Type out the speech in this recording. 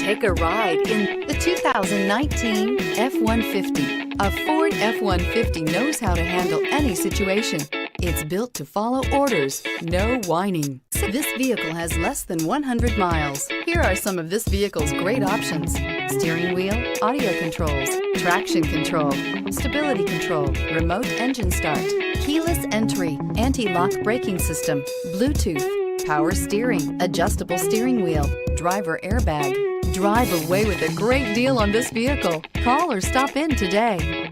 Take a ride in the 2019 F-150. A Ford F-150 knows how to handle any situation. It's built to follow orders, no whining. This vehicle has less than 100 miles. Here are some of this vehicle's great options: steering wheel audio controls, traction control, stability control, remote engine start, keyless entry, anti-lock braking system, Bluetooth, power steering, adjustable steering wheel, driver airbag. Drive away with a great deal on this vehicle. Call or stop in today.